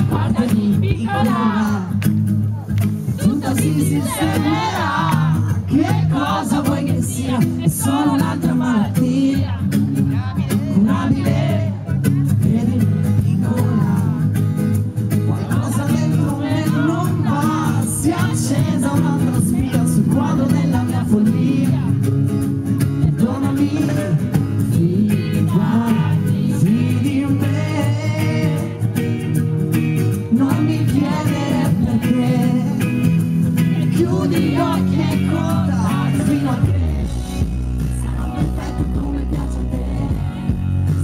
Guardami piccola, tutto si sistemerà. Che cosa vuoi che sia? È solo un'altra malattia curabile. Credimi piccola, qualcosa dentro me non va. Si è accesa un'altra spia sul quadro della mia follia. Perdonami, fidati di me. Non mi chiedere perché, e chiudi gli occhi e conta fino a te. Sarà perfetto come piace a te,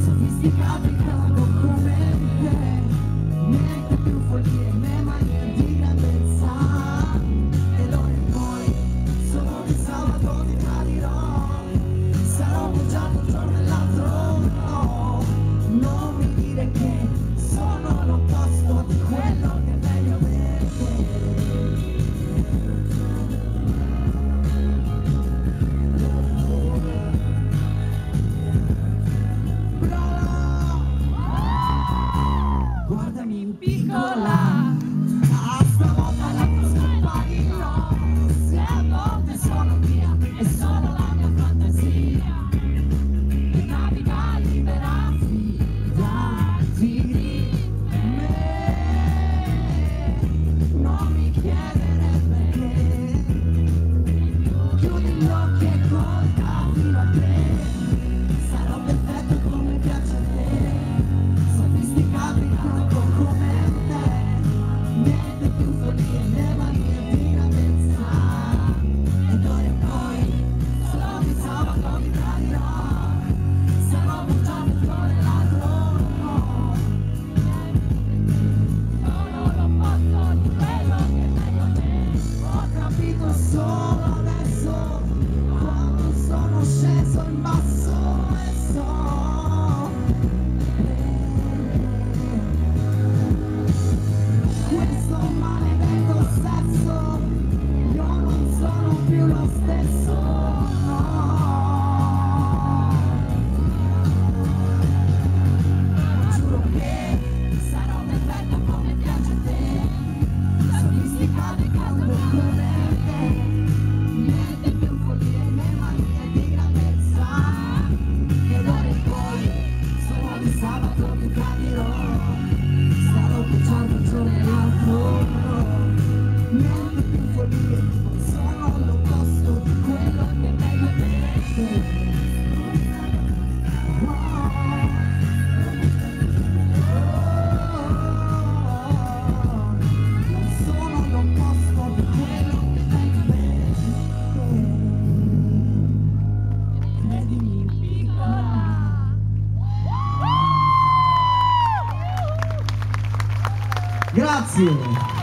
sofisticato e caldo come te. Niente più follie né manie di grandezza. E l'ora e poi, solo di sabato ti tradirò. Sarò bugiato un giorno e l'altro no. Non mi dire che sono l'opposto di quello che è meglio per te. Guardami piccola, stavolta la tua scomparirò. Se a volte sono mia, è solo la mia fantasia. E naviga libera, fidati di me. Non mi chiedere perché, chiudi gli occhi e conta fino a te. Sarò perfetto come piace a te, sofisticato e caldo come te. Niente più follie né manie di grandezza. E d'ora in poi, solo di sabato ti tradirò. Sarò bugiato un giorno e l'altro no. Sono l'opposto di quello che è meglio a me. Ho capito solo adesso, quando sono sceso in basso e so. Questo maledetto sesso, io non sono più lo stesso, no. Giuro che sarò perfetto come piace a te, sofisticato e caldo come te. Niente più follie né manie di grandezza. E d'ora in poi, solo di sabato ti tradirò. Sarò bugiato un giorno e l'altro no. Niente più follie, sono l'opposto di quello che è meglio per te. Non sono l'opposto di quello che è meglio per te. Credimi piccola. Grazie.